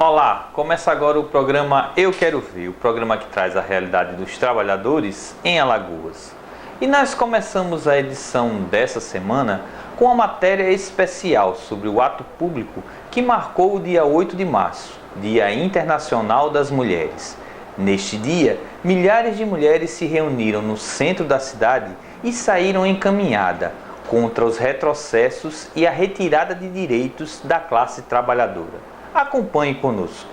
Olá, começa agora o programa Eu Quero Ver, o programa que traz a realidade dos trabalhadores em Alagoas. E nós começamos a edição dessa semana com uma matéria especial sobre o ato público que marcou o dia 8 de março, Dia Internacional das Mulheres. Neste dia, milhares de mulheres se reuniram no centro da cidade e saíram em caminhada contra os retrocessos e a retirada de direitos da classe trabalhadora. Acompanhe conosco.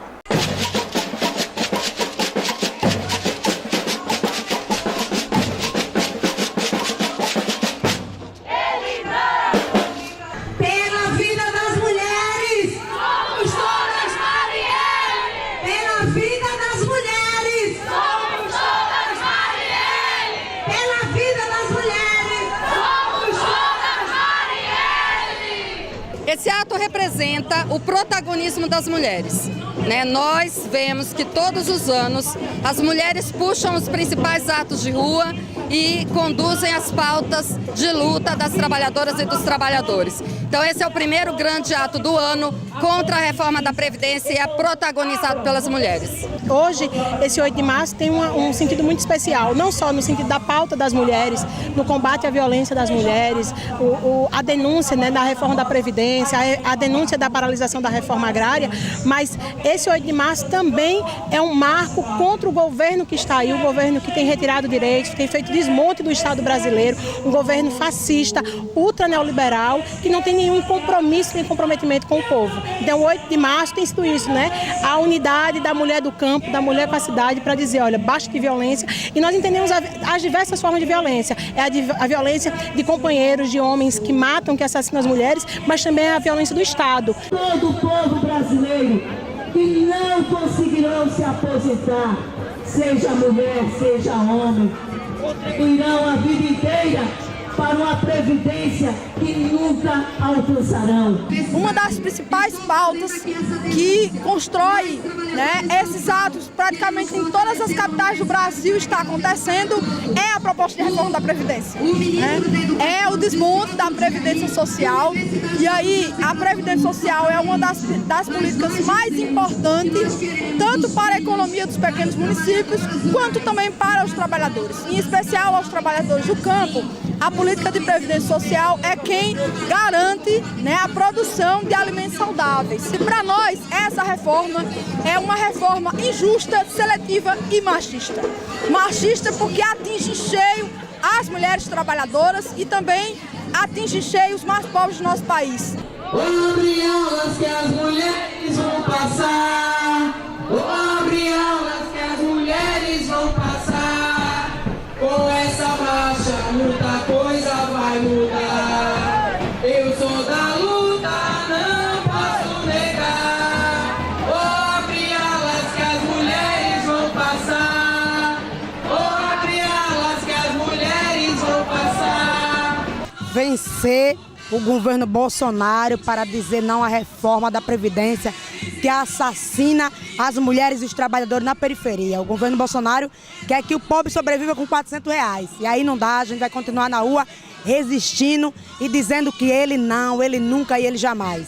Pela vida das mulheres, somos todas Marielle. Pela vida das mulheres, somos todas Marielle. Pela vida das mulheres, somos todas Marielle. Esse ato representa o protagonismo das mulheres. Nós vemos que todos os anos as mulheres puxam os principais atos de rua e conduzem as pautas de luta das trabalhadoras e dos trabalhadores. Então esse é o primeiro grande ato do ano contra a reforma da Previdência e é protagonizado pelas mulheres. Hoje, esse 8 de março tem um sentido muito especial, não só no sentido da pauta das mulheres, no combate à violência das mulheres, a denúncia da reforma da Previdência, a denúncia da paralisação da reforma agrária, mas esse 8 de março também é um marco contra o governo que está aí, o governo que tem retirado direitos, que tem feito desmonte do Estado brasileiro, um governo fascista, ultra neoliberal, que não tem nenhum compromisso nem comprometimento com o povo. Então, o 8 de março tem sido isso, a unidade da mulher do campo, da mulher com a cidade, para dizer, olha, basta de violência. E nós entendemos as diversas formas de violência. É a violência de companheiros, de homens que matam, que assassinam as mulheres, mas também é a violência do Estado. Todo o povo brasileiro que não conseguirão se aposentar, seja mulher, seja homem, irão a vida inteira para uma previdência que nunca alcançarão. Uma das principais pautas que constrói esses atos praticamente em todas as capitais do Brasil está acontecendo é a proposta de reforma da Previdência. É o desmonte da Previdência Social, e aí a Previdência Social é uma das políticas mais importantes, tanto para a economia dos pequenos municípios, quanto também para os trabalhadores, em especial aos trabalhadores do campo. A política de previdência social é quem garante a produção de alimentos saudáveis. E para nós, essa reforma é uma reforma injusta, seletiva e machista. Machista porque atinge em cheio as mulheres trabalhadoras e também atinge em cheio os mais pobres do nosso país. Abre aulas que as mulheres vão passar. Abre aulas que as mulheres vão passar. Com essa marcha, muita coisa vai mudar. Eu sou da luta, não posso negar. Abre alas que as mulheres vão passar. Abre alas que as mulheres vão passar. Vencer o governo Bolsonaro para dizer não à reforma da Previdência que assassina as mulheres e os trabalhadores na periferia. O governo Bolsonaro quer que o pobre sobreviva com R$400. E aí não dá, a gente vai continuar na rua resistindo e dizendo que ele não, ele nunca e ele jamais.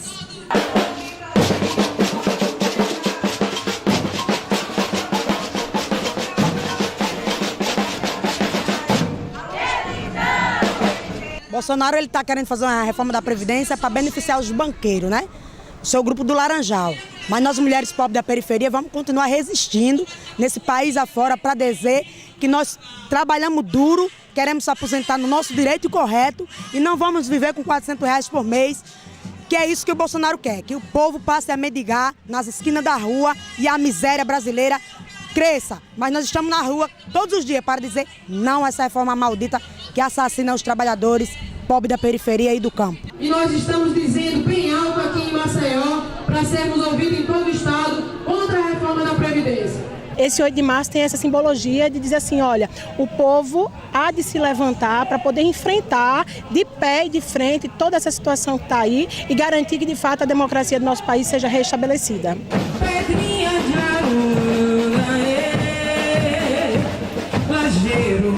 Bolsonaro está querendo fazer uma reforma da Previdência para beneficiar os banqueiros, O seu grupo do Laranjal. Mas nós, mulheres pobres da periferia, vamos continuar resistindo nesse país afora para dizer que nós trabalhamos duro, queremos se aposentar no nosso direito correto e não vamos viver com R$400 por mês, que é isso que o Bolsonaro quer, que o povo passe a mendigar nas esquinas da rua e a miséria brasileira cresça. Mas nós estamos na rua todos os dias para dizer não a essa reforma maldita que assassina os trabalhadores pobres da periferia e do campo. E nós estamos dizendo bem alto aqui em Maceió, para sermos ouvidos em todo o estado, contra a reforma da Previdência. Esse 8 de março tem essa simbologia de dizer assim, olha, o povo há de se levantar para poder enfrentar de pé e de frente toda essa situação que está aí e garantir que, de fato, a democracia do nosso país seja restabelecida. Pedrinha de Aruna, lajeiro,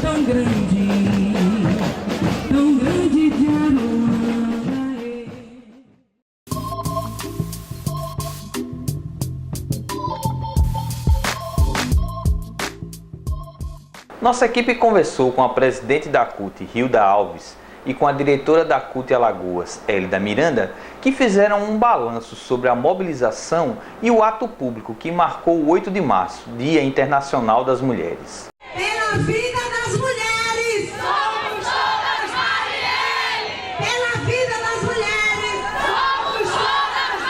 tão grande de Aruna. Nossa equipe conversou com a presidente da CUT, Hilda Alves, e com a diretora da CUT Alagoas, Hélida Miranda, que fizeram um balanço sobre a mobilização e o ato público que marcou o 8 de março, Dia Internacional das Mulheres. Pela vida das mulheres! Somos todas Marielle! Pela vida das mulheres! Somos todas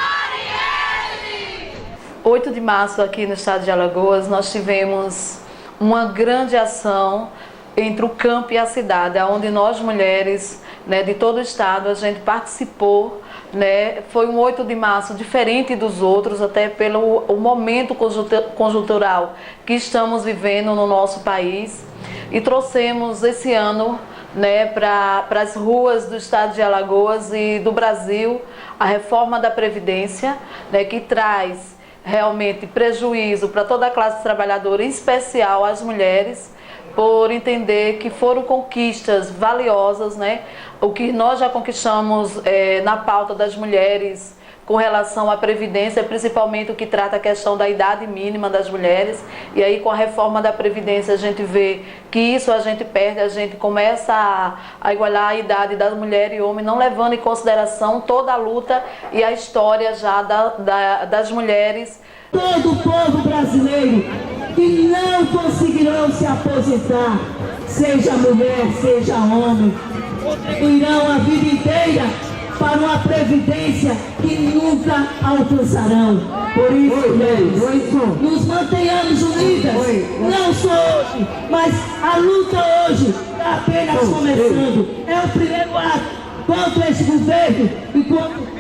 Marielle! 8 de março aqui no estado de Alagoas nós tivemos uma grande ação entre o campo e a cidade, onde nós mulheres, né, de todo o estado, a gente participou, né. Foi um 8 de março diferente dos outros, até pelo o momento conjuntural que estamos vivendo no nosso país, e trouxemos esse ano, né, para as ruas do estado de Alagoas e do Brasil a reforma da Previdência, né, que traz realmente prejuízo para toda a classe trabalhadora, em especial as mulheres, por entender que foram conquistas valiosas, né? O que nós já conquistamos na pauta das mulheres com relação à Previdência, principalmente o que trata a questão da idade mínima das mulheres, e aí com a reforma da Previdência a gente vê que isso a gente perde, a gente começa a igualar a idade da mulher e homem, não levando em consideração toda a luta e a história já das mulheres. Todo o povo brasileiro que não conseguirão se aposentar, seja mulher, seja homem, irão a vida inteira para uma previdência que nunca alcançarão. Por isso, mulheres, nos mantenhamos unidas, não só hoje, mas a luta hoje está apenas começando. É o primeiro ato contra esse governo e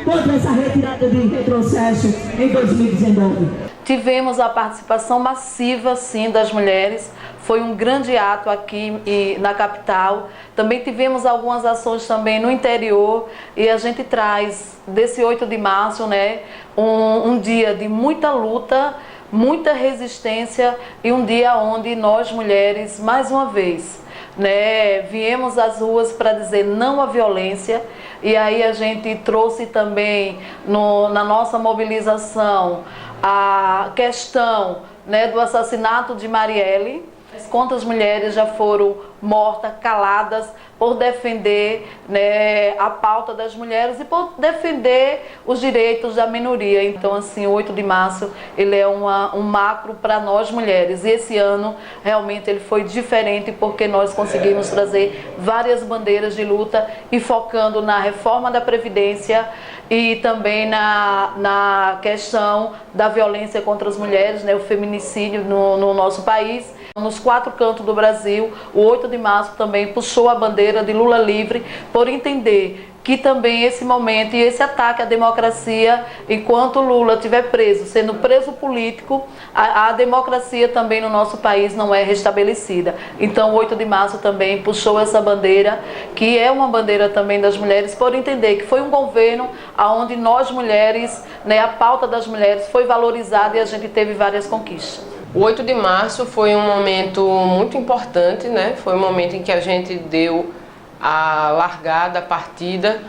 contra essa retirada de retrocesso em 2019. Tivemos a participação massiva, sim, das mulheres. Foi um grande ato aqui na capital. Também tivemos algumas ações também no interior, e a gente traz desse 8 de março, né, um dia de muita luta, muita resistência, e um dia onde nós mulheres, mais uma vez, né, viemos às ruas para dizer não à violência. E aí a gente trouxe também na nossa mobilização a questão, né, do assassinato de Marielle. Quantas mulheres já foram mortas, caladas, por defender, né, a pauta das mulheres e por defender os direitos da minoria. Então, assim, o 8 de março ele é um macro para nós mulheres. E esse ano, realmente, ele foi diferente porque nós conseguimos trazer várias bandeiras de luta e focando na reforma da Previdência e também na questão da violência contra as mulheres, né, o feminicídio no nosso país. Nos 4 cantos do Brasil, o 8 de março também puxou a bandeira de Lula livre, por entender que também esse momento e esse ataque à democracia, enquanto Lula estiver preso, sendo preso político, a democracia também no nosso país não é restabelecida. Então, o 8 de março também puxou essa bandeira, que é uma bandeira também das mulheres, por entender que foi um governo onde nós mulheres, né, a pauta das mulheres foi valorizada e a gente teve várias conquistas. O 8 de março foi um momento muito importante, né? Foi um momento em que a gente deu a largada, a partida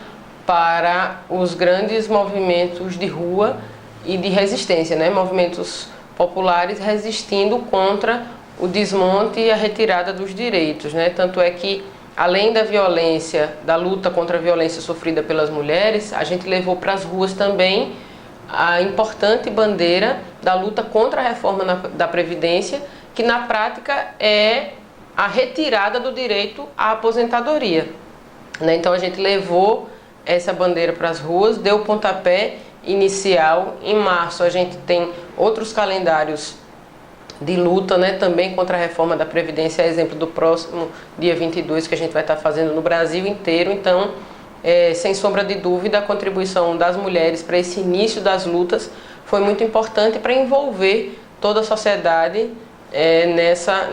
para os grandes movimentos de rua e de resistência, né? Movimentos populares resistindo contra o desmonte e a retirada dos direitos, né? Tanto é que, além da violência, da luta contra a violência sofrida pelas mulheres, a gente levou para as ruas também a importante bandeira da luta contra a reforma da Previdência, que na prática é a retirada do direito à aposentadoria, né? Então a gente levou essa bandeira para as ruas, deu o pontapé inicial. Em março a gente tem outros calendários de luta, né, também contra a reforma da Previdência, a exemplo do próximo dia 22, que a gente vai estar fazendo no Brasil inteiro. Então, sem sombra de dúvida, a contribuição das mulheres para esse início das lutas foi muito importante para envolver toda a sociedade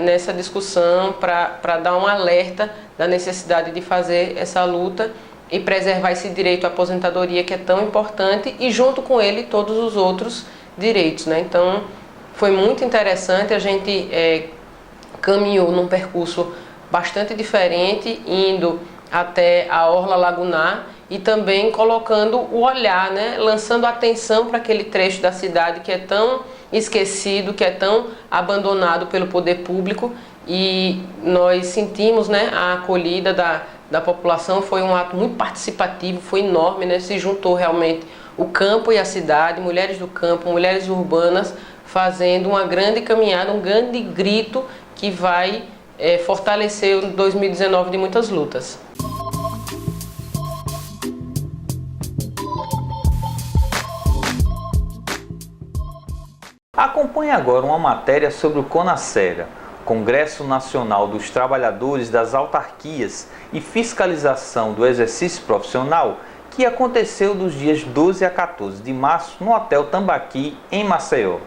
nessa discussão, para dar um alerta da necessidade de fazer essa luta e preservar esse direito à aposentadoria, que é tão importante, e junto com ele todos os outros direitos, né? Então, foi muito interessante. A gente caminhou num percurso bastante diferente, indo até a Orla Lagunar e também colocando o olhar, né, lançando atenção para aquele trecho da cidade que é tão esquecido, que é tão abandonado pelo poder público, e nós sentimos, né, a acolhida da população. Foi um ato muito participativo, foi enorme, né? Se juntou realmente o campo e a cidade, mulheres do campo, mulheres urbanas, fazendo uma grande caminhada, um grande grito que vai fortalecer o 2019 de muitas lutas. Acompanhe agora uma matéria sobre o CONASERA, Congresso Nacional dos Trabalhadores das Autarquias e Fiscalização do Exercício Profissional, que aconteceu dos dias 12 a 14 de março no Hotel Tambaqui, em Maceió.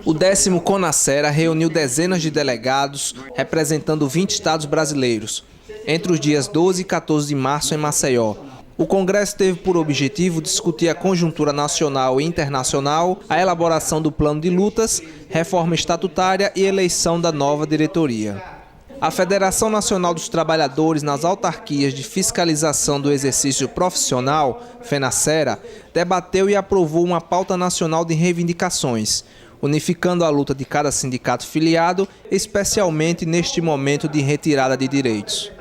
O 10º CONASERA reuniu dezenas de delegados representando 20 estados brasileiros, entre os dias 12 e 14 de março em Maceió. O Congresso teve por objetivo discutir a conjuntura nacional e internacional, a elaboração do plano de lutas, reforma estatutária e eleição da nova diretoria. A Federação Nacional dos Trabalhadores nas Autarquias de Fiscalização do Exercício Profissional, FENASERA, debateu e aprovou uma pauta nacional de reivindicações, unificando a luta de cada sindicato filiado, especialmente neste momento de retirada de direitos.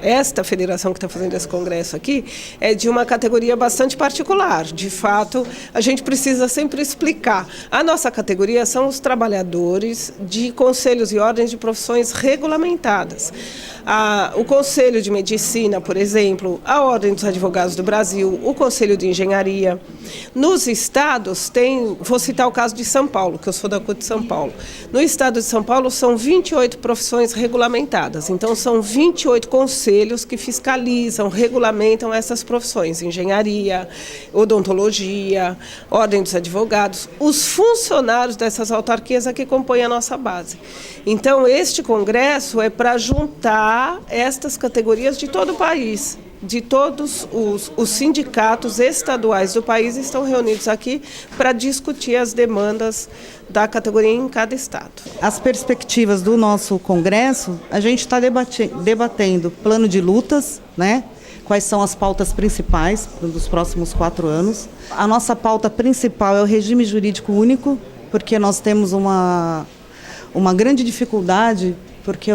Esta federação que está fazendo esse congresso aqui é de uma categoria bastante particular. De fato, a gente precisa sempre explicar. A nossa categoria são os trabalhadores de conselhos e ordens de profissões regulamentadas. O Conselho de Medicina, por exemplo, a Ordem dos Advogados do Brasil, o Conselho de Engenharia. Nos estados vou citar o caso de São Paulo, que eu sou da CUT de São Paulo. No estado de São Paulo são 28 profissões regulamentadas, então são 28 conselhos que fiscalizam, regulamentam essas profissões, engenharia, odontologia, Ordem dos Advogados, os funcionários dessas autarquias que compõem a nossa base. Então, este congresso é para juntar estas categorias de todo o país, de todos os sindicatos estaduais do país estão reunidos aqui para discutir as demandas da categoria em cada estado. As perspectivas do nosso congresso, a gente está debatendo plano de lutas, né? Quais são as pautas principais dos próximos 4 anos. A nossa pauta principal é o regime jurídico único, porque nós temos uma grande dificuldade, porque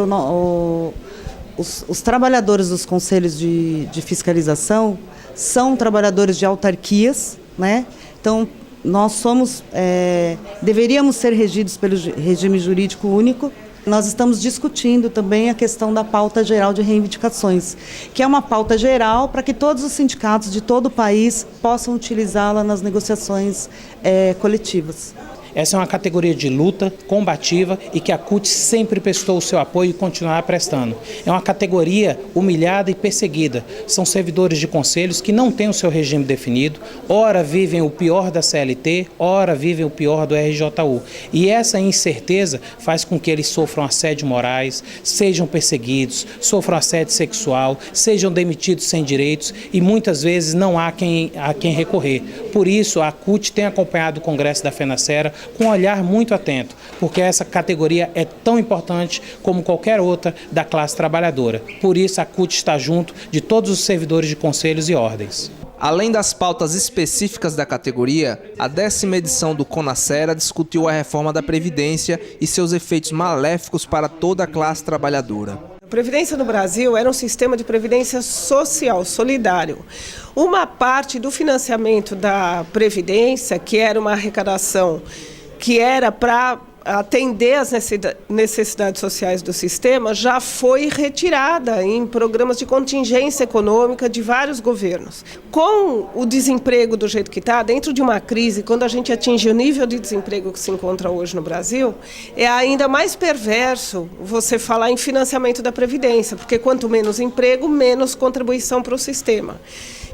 os trabalhadores dos conselhos de fiscalização são trabalhadores de autarquias, né? Então, nós deveríamos ser regidos pelo regime jurídico único. Nós estamos discutindo também a questão da pauta geral de reivindicações, que é uma pauta geral para que todos os sindicatos de todo o país possam utilizá-la nas negociações coletivas. Essa é uma categoria de luta combativa e que a CUT sempre prestou o seu apoio e continuará prestando. É uma categoria humilhada e perseguida. São servidores de conselhos que não têm o seu regime definido, ora vivem o pior da CLT, ora vivem o pior do RJU. E essa incerteza faz com que eles sofram assédio morais, sejam perseguidos, sofram assédio sexual, sejam demitidos sem direitos e muitas vezes não há quem recorrer. Por isso, a CUT tem acompanhado o Congresso da FENASERA com um olhar muito atento, porque essa categoria é tão importante como qualquer outra da classe trabalhadora. Por isso, a CUT está junto de todos os servidores de conselhos e ordens. Além das pautas específicas da categoria, a 10ª edição do CONASERA discutiu a reforma da Previdência e seus efeitos maléficos para toda a classe trabalhadora. A Previdência no Brasil era um sistema de previdência social, solidário. Uma parte do financiamento da Previdência, que era uma arrecadação que era para atender às necessidades sociais do sistema, já foi retirada em programas de contingência econômica de vários governos. Com o desemprego do jeito que está, dentro de uma crise, quando a gente atinge o nível de desemprego que se encontra hoje no Brasil, é ainda mais perverso você falar em financiamento da Previdência, porque quanto menos emprego, menos contribuição para o sistema.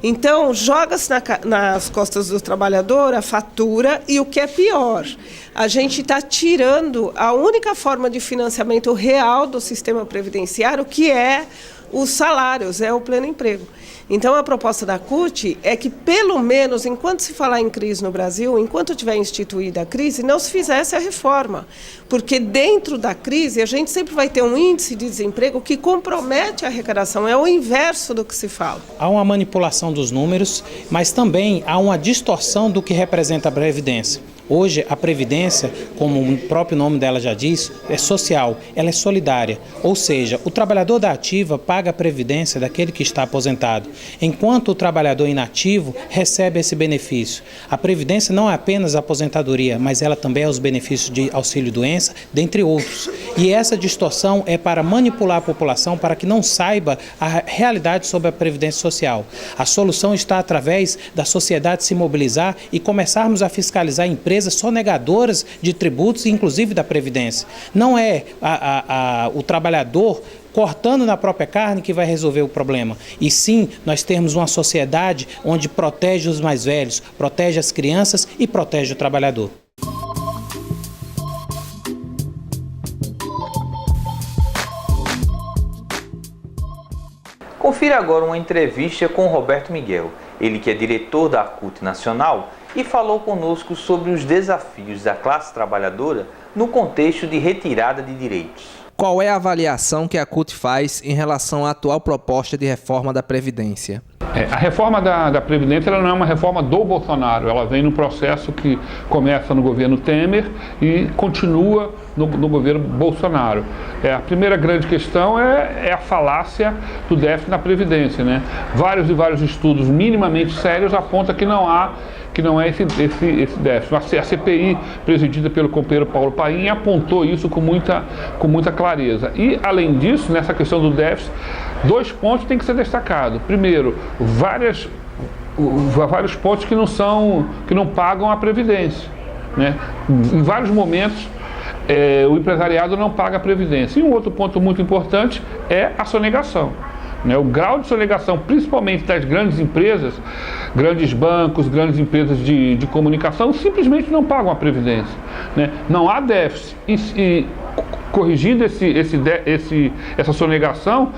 Então, joga-se nas costas do trabalhador a fatura e o que é pior, a gente está tirando a única forma de financiamento real do sistema previdenciário, que é os salários, é o pleno emprego. Então, a proposta da CUT é que, pelo menos, enquanto se falar em crise no Brasil, enquanto tiver instituída a crise, não se fizesse a reforma. Porque dentro da crise, a gente sempre vai ter um índice de desemprego que compromete a arrecadação. É o inverso do que se fala. Há uma manipulação dos números, mas também há uma distorção do que representa a Previdência. Hoje, a Previdência, como o próprio nome dela já diz, é social, ela é solidária. Ou seja, o trabalhador da ativa paga a Previdência daquele que está aposentado, enquanto o trabalhador inativo recebe esse benefício. A Previdência não é apenas a aposentadoria, mas ela também é os benefícios de auxílio-doença, dentre outros. E essa distorção é para manipular a população para que não saiba a realidade sobre a Previdência Social. A solução está através da sociedade se mobilizar e começarmos a fiscalizar empresas sonegadoras de tributos, inclusive da Previdência. Não é o trabalhador cortando na própria carne que vai resolver o problema. E sim, nós temos uma sociedade onde protege os mais velhos, protege as crianças e protege o trabalhador. Confira agora uma entrevista com Roberto Miguel, ele que é diretor da ACUT Nacional e falou conosco sobre os desafios da classe trabalhadora no contexto de retirada de direitos. Qual é a avaliação que a ACUT faz em relação à atual proposta de reforma da Previdência? A reforma da Previdência ela não é uma reforma do Bolsonaro, ela vem num processo que começa no governo Temer e continua no governo Bolsonaro. A primeira grande questão é a falácia do déficit na Previdência, né? Vários e vários estudos minimamente sérios apontam que não é esse déficit. A CPI, presidida pelo companheiro Paulo Paim, apontou isso com muita clareza. E, além disso, nessa questão do déficit, 2 pontos têm que ser destacados. Primeiro, vários pontos que não pagam a Previdência, né? Em vários momentos, o empresariado não paga a Previdência. E um outro ponto muito importante é a sonegação. O grau de sonegação, principalmente das grandes empresas, grandes bancos, grandes empresas de comunicação, simplesmente não pagam a Previdência, né? Não há déficit. E corrigindo essa sonegação,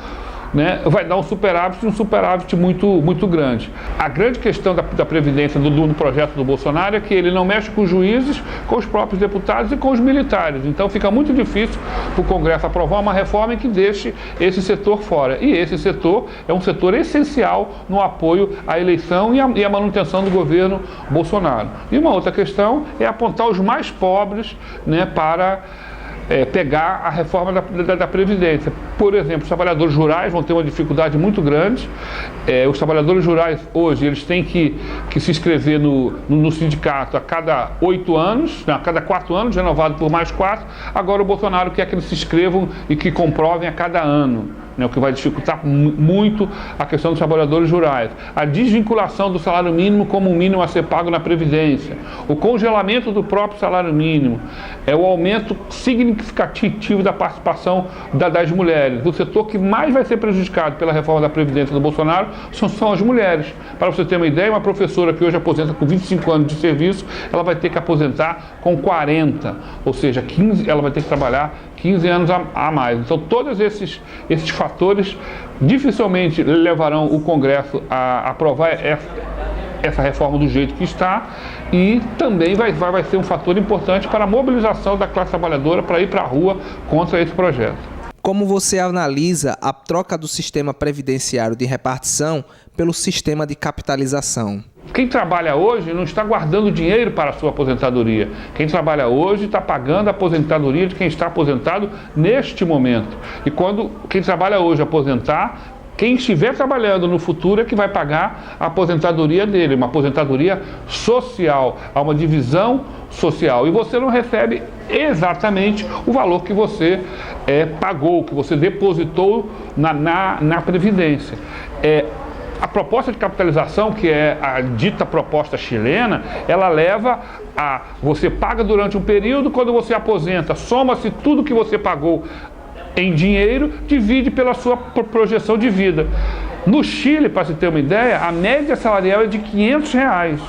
né, vai dar um superávit muito grande. A grande questão da Previdência do projeto do Bolsonaro é que ele não mexe com os juízes, com os próprios deputados e com os militares. Então fica muito difícil para o Congresso aprovar uma reforma que deixe esse setor fora. E esse setor é um setor essencial no apoio à eleição e à manutenção do governo Bolsonaro. E uma outra questão é apontar os mais pobres, né, para pegar a reforma da Previdência. Por exemplo, os trabalhadores rurais vão ter uma dificuldade muito grande. Os trabalhadores rurais hoje eles têm que se inscrever no sindicato a cada 8 anos, a cada 4 anos, renovado por mais 4. Agora o Bolsonaro quer que eles se inscrevam e que comprovem a cada ano, né, o que vai dificultar muito a questão dos trabalhadores rurais. A desvinculação do salário mínimo como um mínimo a ser pago na Previdência. O congelamento do próprio salário mínimo. O aumento significativo da participação das mulheres. O setor que mais vai ser prejudicado pela reforma da Previdência do Bolsonaro são as mulheres. Para você ter uma ideia, uma professora que hoje aposenta com 25 anos de serviço, ela vai ter que aposentar com 40. Ou seja, ela vai ter que trabalhar 15 anos a mais. Então, todos esses fatores dificilmente levarão o Congresso a aprovar essa reforma do jeito que está, e também vai ser um fator importante para a mobilização da classe trabalhadora para ir para a rua contra esse projeto. Como você analisa a troca do sistema previdenciário de repartição pelo sistema de capitalização? Quem trabalha hoje não está guardando dinheiro para a sua aposentadoria. Quem trabalha hoje está pagando a aposentadoria de quem está aposentado neste momento. E quando quem trabalha hoje aposentar, quem estiver trabalhando no futuro é que vai pagar a aposentadoria dele, uma aposentadoria social, há uma divisão social. E você não recebe exatamente o valor que você pagou, que você depositou na Previdência. A proposta de capitalização, que é a dita proposta chilena, ela leva a você paga durante um período, quando você aposenta, soma-se tudo que você pagou em dinheiro, divide pela sua projeção de vida. No Chile, para se ter uma ideia, a média salarial é de R$500.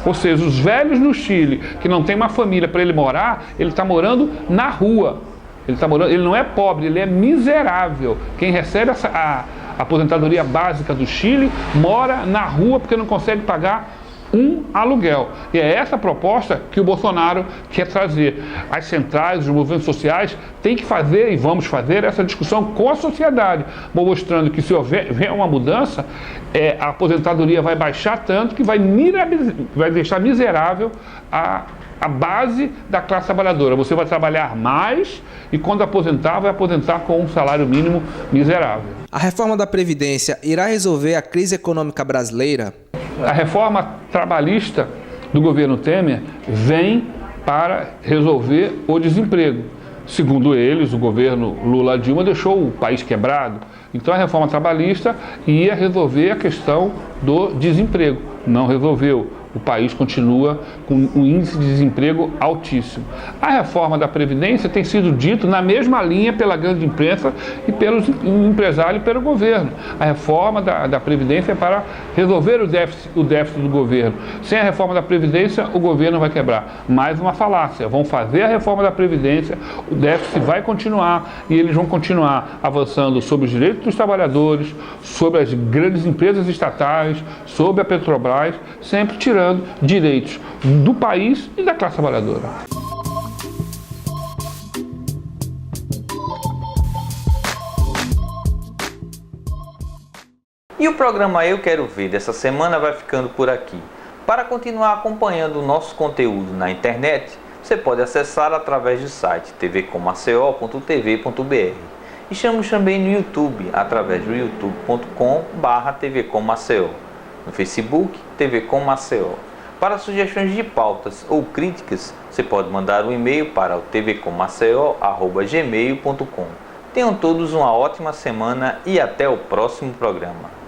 Ou seja, os velhos no Chile, que não tem uma família para ele morar, ele está morando na rua. Ele não é pobre, ele é miserável. Quem recebe a aposentadoria básica do Chile mora na rua porque não consegue pagar um aluguel. E é essa proposta que o Bolsonaro quer trazer. As centrais, os movimentos sociais têm que fazer, e vamos fazer, essa discussão com a sociedade, mostrando que se houver uma mudança, a aposentadoria vai baixar tanto que vai deixar miserável a a base da classe trabalhadora. Você vai trabalhar mais e quando aposentar, vai aposentar com um salário mínimo miserável. A reforma da Previdência irá resolver a crise econômica brasileira? A reforma trabalhista do governo Temer vem para resolver o desemprego. Segundo eles, o governo Lula-Dilma deixou o país quebrado. Então a reforma trabalhista ia resolver a questão do desemprego. Não resolveu. O país continua com um índice de desemprego altíssimo. A reforma da Previdência tem sido dito na mesma linha pela grande imprensa e pelos empresários e pelo governo. A reforma da Previdência é para resolver o déficit do governo. Sem a reforma da Previdência, o governo vai quebrar. Mais uma falácia. Vão fazer a reforma da Previdência, o déficit vai continuar e eles vão continuar avançando sobre os direitos dos trabalhadores, sobre as grandes empresas estatais, sobre a Petrobras, sempre tirando direitos do país e da classe trabalhadora. E o programa Eu Quero Ver dessa semana vai ficando por aqui. Para continuar acompanhando o nosso conteúdo na internet, você pode acessar através do site tvcommaceo.tv.br. Estamos também no YouTube, através do youtube.com/tvcommaceo. No Facebook, TV Com Maceió. Para sugestões de pautas ou críticas, você pode mandar um e-mail para o tvcommaceo@gmail.com. Tenham todos uma ótima semana e até o próximo programa.